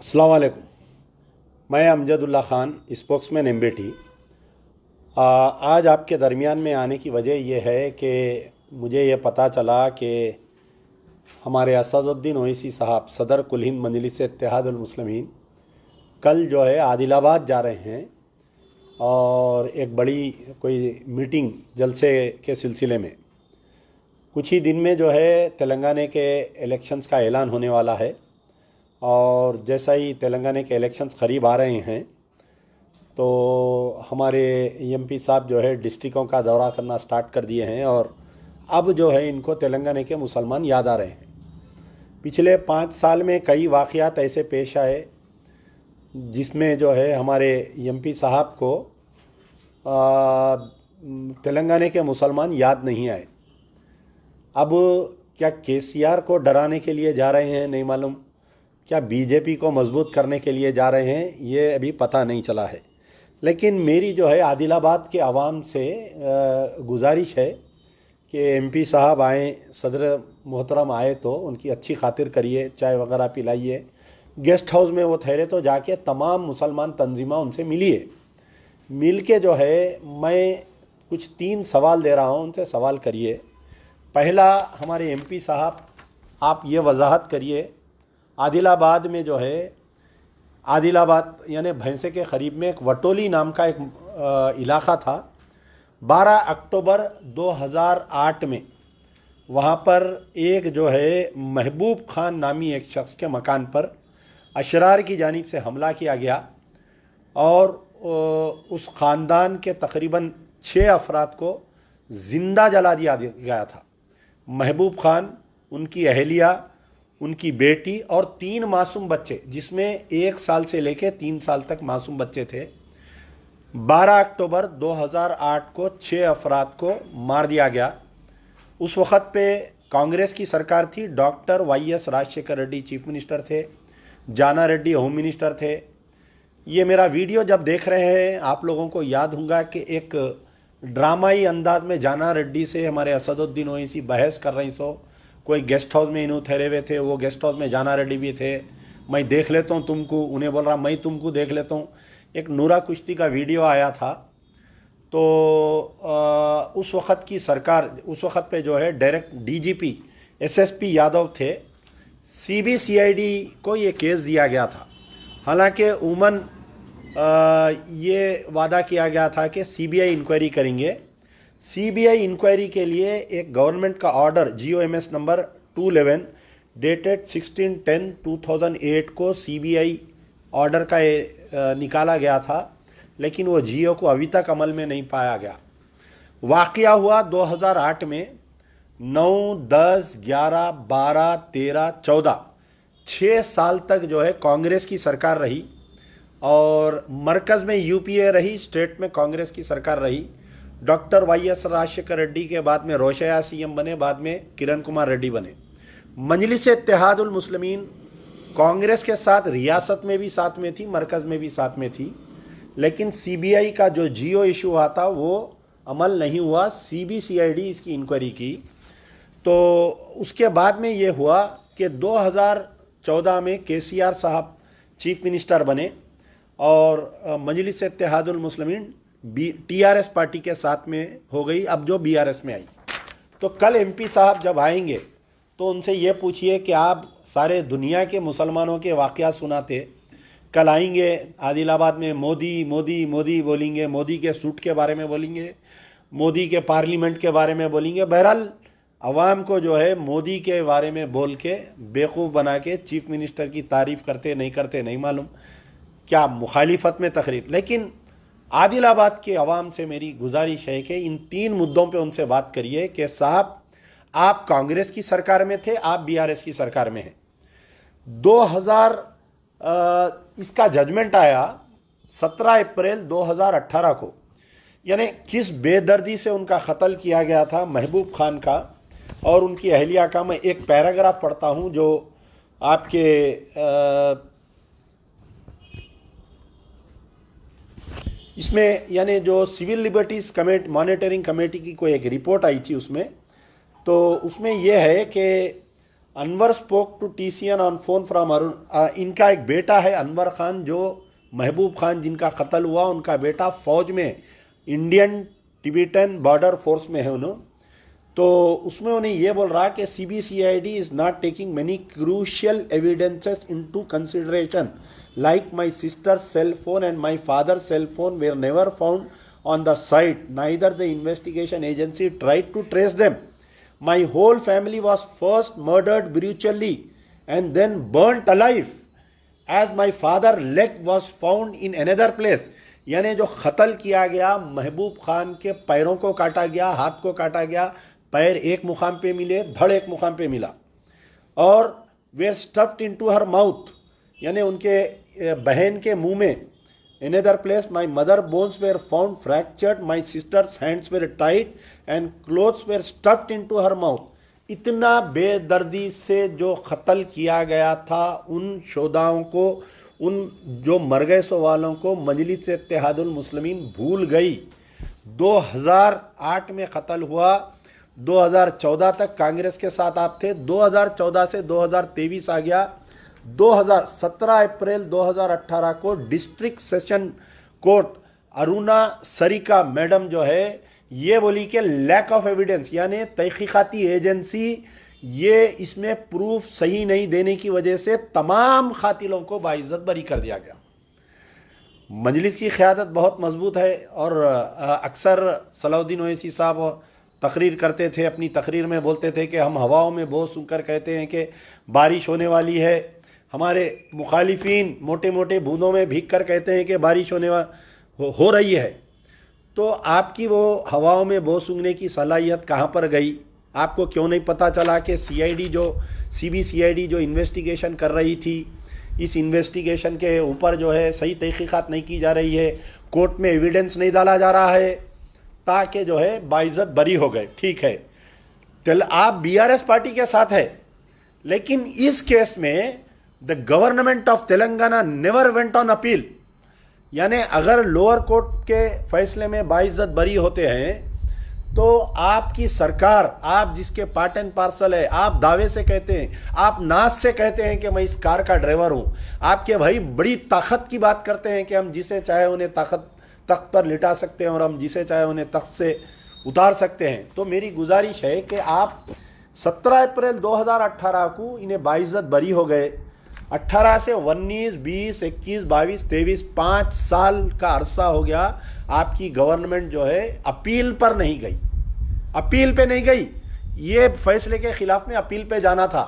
अस्सलाम वालेकुम। मैं अमजदुल्ला ख़ान, स्पोक्समैन एमबीटी। आज आपके दरमियान में आने की वजह यह है कि मुझे ये पता चला कि हमारे असदुद्दीन ओवैसी साहब सदर कुल हिंद मजलिस इत्तेहादुल मुस्लिमीन कल जो है आदिलाबाद जा रहे हैं और एक बड़ी कोई मीटिंग जलसे के सिलसिले में कुछ ही दिन में जो है तेलंगाना के इलेक्शंस का ऐलान होने वाला है। और जैसा ही तेलंगाना के इलेक्शंस करीब आ रहे हैं तो हमारे एमपी साहब जो है डिस्ट्रिक्टों का दौरा करना स्टार्ट कर दिए हैं और अब जो है इनको तेलंगाना के मुसलमान याद आ रहे हैं। पिछले 5 साल में कई वाक़यात ऐसे पेश आए जिसमें जो है हमारे एमपी साहब को तेलंगाना के मुसलमान याद नहीं आए। अब क्या केसीआर को डराने के लिए जा रहे हैं नहीं मालूम, क्या बीजेपी को मजबूत करने के लिए जा रहे हैं ये अभी पता नहीं चला है। लेकिन मेरी जो है आदिलाबाद के आवाम से गुजारिश है कि एमपी साहब आएँ, सदर मोहतरम आए तो उनकी अच्छी खातिर करिए, चाय वगैरह पिलाइए। गेस्ट हाउस में वो ठहरे तो जाके तमाम मुसलमान तंजीमा उनसे मिलिए। मिल के जो है मैं कुछ 3 सवाल दे रहा हूँ, उनसे सवाल करिए। पहला, हमारे एमपी साहब आप ये वजाहत करिए, आदिलाबाद में जो है आदिलाबाद यानी भैंसे के करीब में एक वटोली नाम का एक इलाक़ा था। 12 अक्टूबर 2008 में वहाँ पर एक जो है महबूब खान नामी एक शख्स के मकान पर अशरार की जानिब से हमला किया गया और उस ख़ानदान के तकरीबन 6 अफराद को ज़िंदा जला दिया गया था। महबूब खान, उनकी अहलिया, उनकी बेटी और 3 मासूम बच्चे, जिसमें 1 साल से लेकर 3 साल तक मासूम बच्चे थे। 12 अक्टूबर 2008 को 6 अफराद को मार दिया गया। उस वक़्त पे कांग्रेस की सरकार थी। Doctor YS Rajasekhara Reddy chief minister थे, जाना रेड्डी होम मिनिस्टर थे। ये मेरा वीडियो जब देख रहे हैं आप लोगों को याद होगा कि एक ड्रामाई अंदाज में जाना रेड्डी से हमारे असदुद्दीन ओवैसी बहस कर रही सो। कोई गेस्ट हाउस में इन्हों ठहरे हुए थे, वो गेस्ट हाउस में जाना रेड्डी भी थे। मैं देख लेता हूँ तुमको, उन्हें बोल रहा मैं तुमको देख लेता हूँ। एक नूरा कुश्ती का वीडियो आया था। तो उस वक़्त की सरकार, उस वक़्त पे जो है डायरेक्ट डीजीपी एसएसपी यादव थे। सीबीसीआईडी को ये केस दिया गया था। हालांकि उमन ये वादा किया गया था कि सीबीआई इंक्वायरी करेंगे। सीबीआई इंक्वायरी के लिए एक गवर्नमेंट का ऑर्डर जीओएमएस नंबर 211 डेटेड 16/10/2008 को सीबीआई ऑर्डर का निकाला गया था, लेकिन वो जीओ को अभी तक अमल में नहीं पाया गया। वाक़या हुआ 2008 में। 9, 10, 11, 12, 13, 14 6 साल तक जो है कांग्रेस की सरकार रही और मरकज़ में यूपीए रही, स्टेट में कांग्रेस की सरकार रही। डॉक्टर वाईएस राजशेखर रेड्डी के बाद में रोशया सीएम बने, बाद में किरण कुमार रेड्डी बने। मजलिस इत्तेहादुल मुस्लिमीन कांग्रेस के साथ रियासत में भी साथ में थी, मरकज़ में भी साथ में थी, लेकिन सीबीआई का जो जीओ इशू हुआ था वो अमल नहीं हुआ। सीबीसीआईडी इसकी इंक्वायरी की। तो उसके बाद में ये हुआ कि 2014 में केसीआर साहब चीफ मिनिस्टर बने और मजलिस इत्तेहादुल मुस्लिमीन टीआरएस पार्टी के साथ में हो गई, अब जो बीआरएस में आई। तो कल एमपी साहब जब आएंगे तो उनसे ये पूछिए कि आप सारे दुनिया के मुसलमानों के वाक़यात सुनाते, कल आएंगे आदिलाबाद में मोदी मोदी मोदी बोलेंगे, मोदी के सूट के बारे में बोलेंगे, मोदी के पार्लियामेंट के बारे में बोलेंगे। बहरहाल अवाम को जो है मोदी के बारे में बोल के बेवकूफ़ बना के चीफ मिनिस्टर की तारीफ़ करते नहीं मालूम क्या मुखालिफत में तकरीर। लेकिन आदिलाबाद के अवाम से मेरी गुजारिश है कि इन 3 मुद्दों पे उनसे बात करिए कि साहब आप कांग्रेस की सरकार में थे, आप बीआरएस की सरकार में हैं। 2000 इसका जजमेंट आया 17 अप्रैल 2018 को, यानी किस बेदर्दी से उनका कत्ल किया गया था महबूब खान का और उनकी अहलिया का। मैं एक पैराग्राफ पढ़ता हूं जो आपके इसमें यानी जो civil liberties committee monitoring committee की कोई एक रिपोर्ट आई थी उसमें, तो उसमें यह है कि Anwar spoke to TCN on phone from Arun. इनका एक बेटा है अनवर खान, जो महबूब खान जिनका कत्ल हुआ, उनका बेटा फौज में इंडियन टिबेटन बॉर्डर फोर्स में है उन्होंने। तो उसमें उन्हें ये बोल रहा कि CBCID is not taking many crucial evidences into consideration, like my sister's cell phone and my father's cell phone were never found on the site, neither the investigation agency tried to trace them. My whole family was first murdered brutally and then burnt alive, as my father leg was found in another place. यानी जो कत्ल किया गया, महबूब खान के पैरों को काटा गया, हाथ को काटा गया, पैर एक मुकाम पे मिले, धड़ एक मुकाम पे मिला, और were stuffed into her mouth, यानी उनके बहन के मुंह में। Another place, my mother bones were found fractured, my sister's hands were tied and clothes were stuffed into her mouth. इतना बेदर्दी से जो कत्ल किया गया था उन शोधाओं को, उन जो मर गए सो वालों को मजलिस इत्तेहादुल मुस्लिमीन भूल गई। 2008 में कत्ल हुआ, 2014 तक कांग्रेस के साथ आप थे, 2014 से 2023 आ गया। 17 अप्रैल 2018 को district session court Aruna Sarika madam जो है ये बोली कि लैक ऑफ एविडेंस, यानी तहकीकाती एजेंसी ये इसमें प्रूफ सही नहीं देने की वजह से तमाम कातिलों को बाइज्जत बरी कर दिया गया। मजलिस की क़यादत बहुत मजबूत है और अक्सर सलाउद्दीन ओवैसी साहब तकरीर करते थे, अपनी तकरीर में बोलते थे कि हम हवाओं में बोझ सुनकर कहते हैं कि बारिश होने वाली है। हमारे मुखालिफिन मोटे मोटे बूंदों में भीग कर कहते हैं कि बारिश हो रही है। तो आपकी वो हवाओं में बोझ सूंघने की सलाहियत कहाँ पर गई? आपको क्यों नहीं पता चला कि CBCID जो इन्वेस्टिगेशन कर रही थी, इस इन्वेस्टिगेशन के ऊपर जो है सही तहकीकात नहीं की जा रही है, कोर्ट में एविडेंस नहीं डाला जा रहा है ताकि जो है बाइज्जत बरी हो गए। ठीक है, आप BRS पार्टी के साथ है, लेकिन इस केस में the government of Telangana never went on appeal. यानी अगर लोअर कोर्ट के फैसले में बाइज्जत बरी होते हैं तो आपकी सरकार, आप जिसके पार्ट एंड पार्सल है, आप दावे से कहते हैं, आप नाज से कहते हैं कि मैं इस कार का ड्राइवर हूं, आपके भाई बड़ी ताकत की बात करते हैं कि हम जिसे चाहे उन्हें तख्त पर लिटा सकते हैं और हम जिसे चाहे उन्हें तख्त से उतार सकते हैं। तो मेरी गुजारिश है कि आप 17 अप्रैल 2018 को इन्हें बाइज्जत बरी हो गए, 18 से 19, 20, 21, 22, 23, 5 साल का अरसा हो गया। आपकी गवर्नमेंट जो है अपील पर नहीं गई, अपील पे नहीं गई। ये फैसले के खिलाफ में अपील पे जाना था।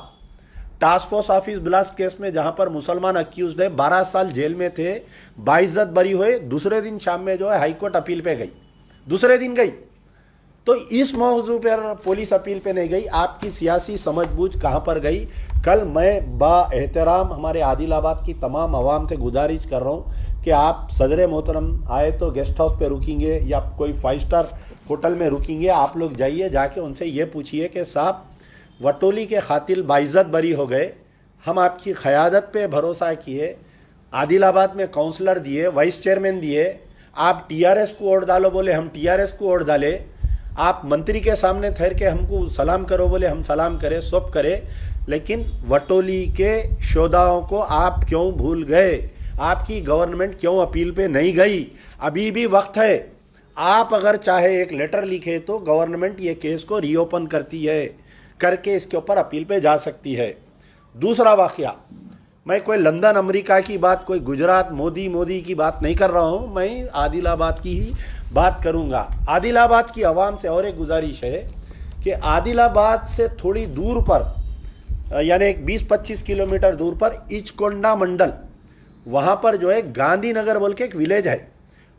Task force office blast case में जहां पर मुसलमान अक्यूज्ड है 12 साल जेल में थे, बाइज्जत बरी हुए, दूसरे दिन शाम में जो है हाईकोर्ट अपील पे गई, दूसरे दिन गई। तो इस मौजू पर पुलिस अपील पे नहीं गई। आपकी सियासी समझबूझ कहाँ पर गई? कल मैं बा-एहतराम हमारे आदिलाबाद की तमाम आवाम से गुजारिश कर रहा हूँ कि आप सदर मोहतरम आए तो गेस्ट हाउस पे रुकेंगे या कोई 5 स्टार होटल में रुकेंगे, आप लोग जाइए, जाके उनसे ये पूछिए कि साहब वटोली के कातिल बाइज्जत बरी हो गए, हम आपकी क़यादत पे भरोसा किए, आदिलाबाद में काउंसलर दिए, वाइस चेयरमैन दिए, आप TRS को वोट डालो बोले हम TRS को वोट डाले, आप मंत्री के सामने ठहर के हमको सलाम करो बोले हम सलाम करें, सब करें, लेकिन वटोली के शोधाओं को आप क्यों भूल गए? आपकी गवर्नमेंट क्यों अपील पे नहीं गई? अभी भी वक्त है। आप अगर चाहे एक लेटर लिखे तो गवर्नमेंट ये केस को रीओपन करती है, करके इसके ऊपर अपील पे जा सकती है। दूसरा वाकया, मैं कोई लंदन अमेरिका की बात, कोई गुजरात मोदी की बात नहीं कर रहा हूँ, मैं आदिलाबाद की ही बात करूँगा। आदिलाबाद की आवाम से और एक गुजारिश है कि आदिलाबाद से थोड़ी दूर पर, यानी 20-25 किलोमीटर दूर पर इचकोंडा मंडल, वहाँ पर जो है गांधीनगर बोल के एक विलेज है।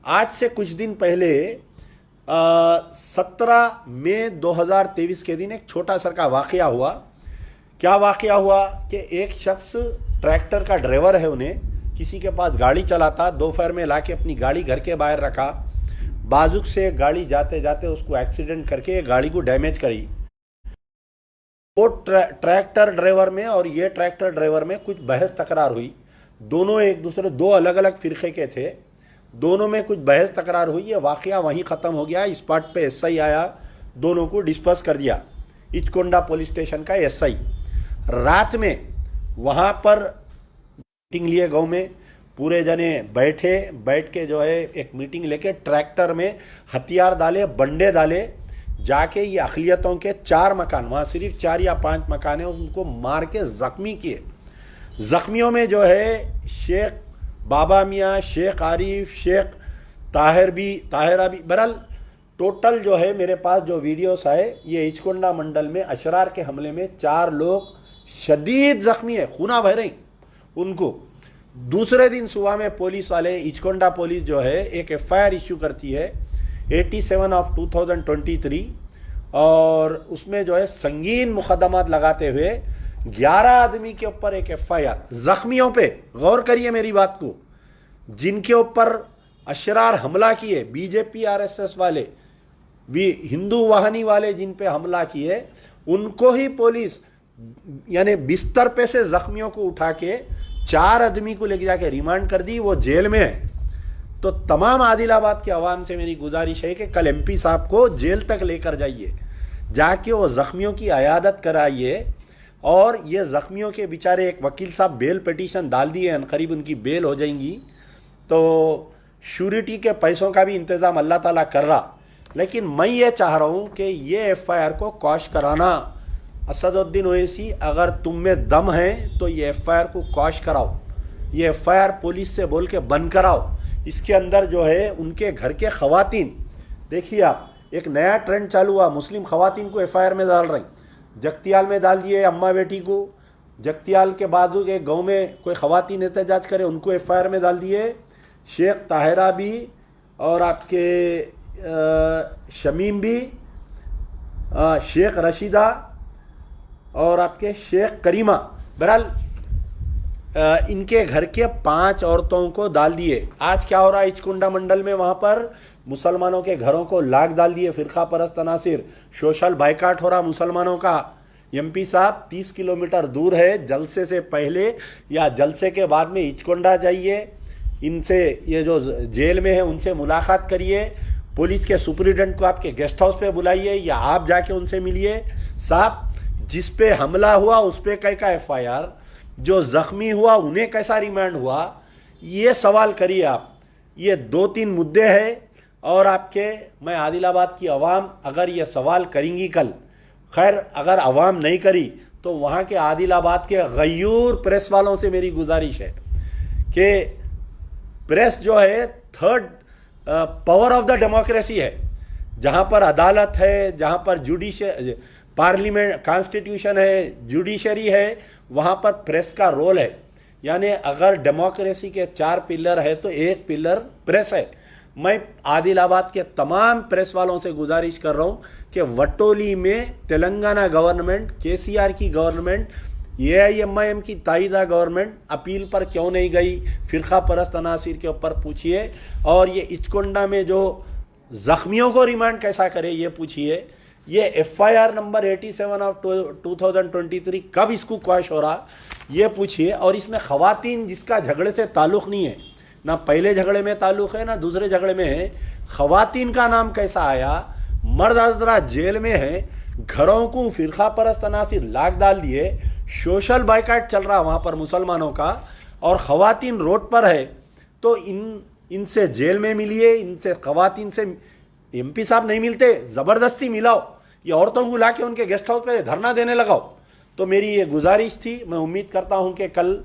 आज से कुछ दिन पहले 17 मई 2023 के दिन एक छोटा सा का वाकया हुआ। क्या वाकया हुआ कि एक शख्स ट्रैक्टर का ड्राइवर है, उन्हें किसी के पास गाड़ी चलाता, दोपहर में लाके अपनी गाड़ी घर के बाहर रखा, बाजुक से गाड़ी जाते जाते उसको एक्सीडेंट करके गाड़ी को डैमेज करी। वो ट्रैक्टर ड्राइवर में और ये ट्रैक्टर ड्राइवर में कुछ बहस तकरार हुई। दोनों एक दूसरे, दो अलग अलग फिरके के थे, दोनों में कुछ बहस तकरार हुई। ये वाकया वहीं ख़त्म हो गया। स्पॉट पे SI आया, दोनों को डिस्पर्स कर दिया, इचकोंडा पुलिस स्टेशन का SI। रात में वहाँ पर मीटिंग लिए गांव में, पूरे जने बैठ के जो है एक मीटिंग लेके ट्रैक्टर में हथियार डाले, बंडे डाले, जाके ये अक़लियतों के 4 मकान, वहाँ सिर्फ 4 या 5 मकान है, उनको मार के ज़ख्मी किए। ज़ख्मियों में जो है शेख बाबा मियाँ, शेख आरिफ, शेख ताहिरा भी, बहरहाल टोटल जो है मेरे पास जो वीडियोस आए, ये इचकुंडा मंडल में अशरार के हमले में 4 लोग शदीद ज़ख्मी है, खूना बह रही उनको। दूसरे दिन सुबह में पुलिस वाले, इचकुंडा पुलिस जो है एक FIR इशू करती है 87 ऑफ 2023, और उसमें जो है संगीन मुकदमात लगाते हुए 11 आदमी के ऊपर एक FIR, जख्मियों पे गौर करिए मेरी बात को, जिनके ऊपर अशरार हमला किए, बीजेपी RSS वाले, हिंदू वाहनी वाले जिन पे हमला किए, उनको ही पुलिस यानी बिस्तर पे से जख्मियों को उठा के 4 आदमी को लेके जाके रिमांड कर दी, वो जेल में है। तो तमाम आदिलाबाद के अवाम से मेरी गुजारिश है कि कल MP साहब को जेल तक लेकर जाइए, जाके वो जख्मियों की अयादत कराइए, और ये जख्मियों के बेचारे, एक वकील साहब बेल पिटीशन डाल दिए हैं, करीब उनकी बेल हो जाएंगी, तो श्योरिटी के पैसों का भी इंतज़ाम अल्लाह ताला कर रहा। लेकिन मैं ये चाह रहा हूँ कि ये FIR को क्वाश कराना, असदुद्दीन ओवैसी अगर तुम में दम है तो ये FIR को क्वाश कराओ, ये FIR पुलिस से बोल के बंद कराओ। इसके अंदर जो है उनके घर के खवातीन, देखिए आप, एक नया ट्रेंड चालू हुआ, मुस्लिम खवातीन को FIR में डाल रही। जगतियाल में डाल दिए अम्मा बेटी को, जगतियाल के बाद एक गाँव में कोई खवातीन एहतजाज करे उनको FIR में डाल दिए। शेख ताहिरा भी और आपके शमीम भी, शेख रशीदा और आपके शेख करीमा, बहरहाल इनके घर के 5 औरतों को डाल दिए। आज क्या हो रहा है इचकुंडा मंडल में, वहाँ पर मुसलमानों के घरों को लाग डाल दिए, फ़िरका परस्त तनासिर, सोशल बाइकाट हो रहा मुसलमानों का। MP साहब 30 किलोमीटर दूर है, जलसे से पहले या जलसे के बाद में इचकुंडा जाइए, इनसे, ये जो जेल में है उनसे मुलाकात करिए, पुलिस के सुपरिटेंडेंट को आपके गेस्ट हाउस पे बुलाइए या आप जाके उनसे मिलिए। साहब जिस पे हमला हुआ उस पे कैसा FIR, जो जख्मी हुआ उन्हें कैसा रिमांड हुआ, ये सवाल करिए आप। ये 2-3 मुद्दे हैं, और आपके, मैं आदिलाबाद की आवाम अगर ये सवाल करेंगी कल, खैर अगर आवाम नहीं करी तो वहाँ के आदिलाबाद के गयूर प्रेस वालों से मेरी गुजारिश है कि प्रेस जो है 3rd power of the democracy है, जहाँ पर अदालत है, जहाँ पर पार्लियामेंट, कॉन्स्टिट्यूशन है, जुडिशरी है, वहाँ पर प्रेस का रोल है। यानी अगर डेमोक्रेसी के 4 पिलर है तो एक पिलर प्रेस है। मैं आदिलाबाद के तमाम प्रेस वालों से गुजारिश कर रहा हूँ कि वटोली में तेलंगाना गवर्नमेंट, KCR की गवर्नमेंट, AIMIM की ताइदा गवर्नमेंट अपील पर क्यों नहीं गई, फ़िरका परस्त अनासिर के ऊपर पूछिए, और ये इचकुंडा में जो जख्मियों को रिमांड कैसा करे ये पूछिए। ये FIR नंबर 87 ऑफ 2023 कब इसको क्वाश हो रहा ये पूछिए। और इसमें खवातीन जिसका झगड़े से ताल्लुक़ नहीं है, ना पहले झगड़े में ताल्लुक़ है ना दूसरे झगड़े में है, खवातीन का नाम कैसा आया, मर्द हजरात जेल में है, घरों को फ़िरका परस्त अनासिर लाग डाल दिए, सोशल बाइकाट चल रहा वहाँ पर मुसलमानों का, और ख़वातीन रोड पर है, तो इनसे जेल में मिलिए, इनसे ख़वातीन से MP साहब नहीं मिलते, ज़बरदस्ती मिलाओ, ये औरतों को लाके उनके गेस्ट हाउस पे धरना देने लगाओ। तो मेरी ये गुजारिश थी। मैं उम्मीद करता हूँ कि कल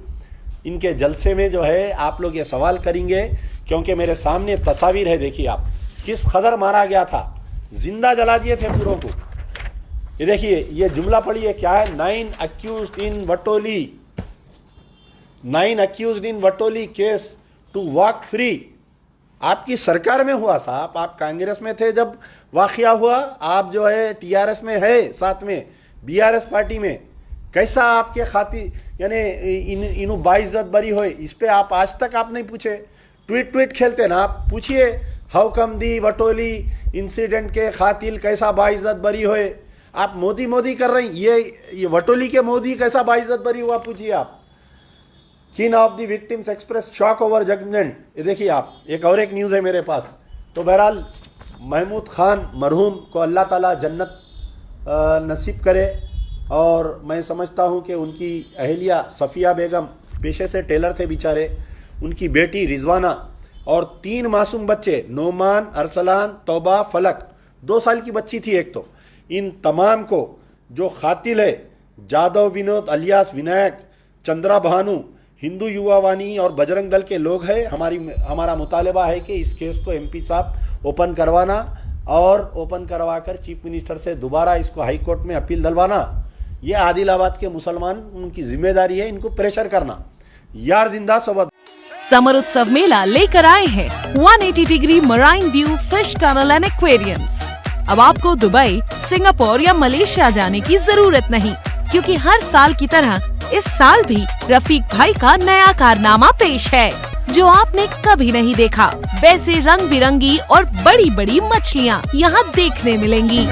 इनके जलसे में जो है आप लोग ये सवाल करेंगे, क्योंकि मेरे सामने तस्वीर है, देखिए आप, किस कदर मारा गया था, जिंदा जला दिए थे पूरों को। ये देखिए, ये जुमला पढ़िए क्या है, 9 accused in Watoli, 9 accused in Watoli case to walk free. आपकी सरकार में हुआ साहब, आप कांग्रेस में थे जब वाकया हुआ, आप जो है TRS में है, साथ में BRS पार्टी में, कैसा आपके खाती यानी इनु बाइज्जत बरी हो, इस पे आप आज तक आप नहीं पूछे। ट्वीट खेलते ना, आप पूछिए हाउ कम दी वटोली इंसिडेंट के खातिल कैसा बाइज्जत बरी होए। आप मोदी कर रहे हैं, ये वटोली के मोदी कैसा बाइज्जत बरी हुआ पूछिए आप। Kin of the victims express shock over judgement, ये देखिए आप, एक न्यूज़ है मेरे पास। तो बहरहाल महमूद खान मरहूम को अल्लाह ताला जन्नत नसीब करे, और मैं समझता हूं कि उनकी अहलिया सफ़िया बेगम पेशे से टेलर थे बेचारे, उनकी बेटी रिजवाना और 3 मासूम बच्चे नोमान, अरसलान, तौबा, फलक, 2 साल की बच्ची थी एक तो, इन तमाम को जो खातिल है जादव विनोद अलियास विनायक, चंद्रा भानु, हिंदू युवा वाणी और बजरंग दल के लोग हैं। हमारा मुतालबा है कि इस केस को एमपी साहब ओपन करवाना और ओपन करवाकर चीफ मिनिस्टर से दोबारा इसको हाई कोर्ट में अपील दिलवाना। ये आदिलाबाद के मुसलमान, उनकी जिम्मेदारी है इनको प्रेशर करना। यार जिंदा सबद। समर उत्सव मेला लेकर आए हैं 180 degree marine view fish tunnel and aquariums. अब आपको दुबई, सिंगापुर या मलेशिया जाने की जरूरत नहीं, क्योंकि हर साल की तरह इस साल भी रफीक भाई का नया कारनामा पेश है जो आपने कभी नहीं देखा। वैसे रंग बिरंगी और बड़ी बड़ी मछलियाँ यहाँ देखने मिलेंगी।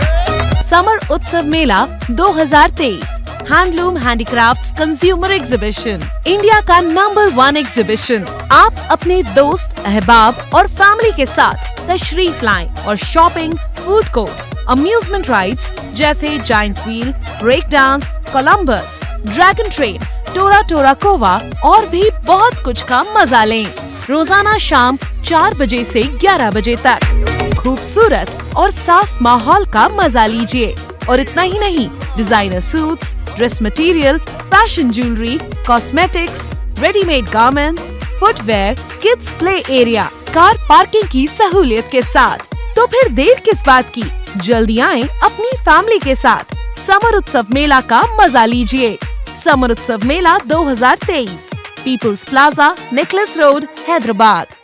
समर उत्सव मेला 2023 handloom handicrafts consumer exhibition, India का नंबर 1 एग्जीबिशन। आप अपने दोस्त, अहबाब और फैमिली के साथ तशरीफ लाएं और shopping, food court, amusement rides जैसे giant wheel, break dance, Columbus, dragon train, टोरा टोरा कोवा और भी बहुत कुछ का मजा लें। रोजाना शाम 4 बजे से 11 बजे तक खूबसूरत और साफ माहौल का मजा लीजिए। और इतना ही नहीं, designer suits, dress material, fashion jewellery, cosmetics, readymade garments, footwear, kids play area, car parking की सहूलियत के साथ। तो फिर देर किस बात की, जल्दी आएं अपनी फैमिली के साथ। समर उत्सव मेला का मजा लीजिए। समर उत्सव मेला 2023, People's Plaza, Necklace Road, Hyderabad.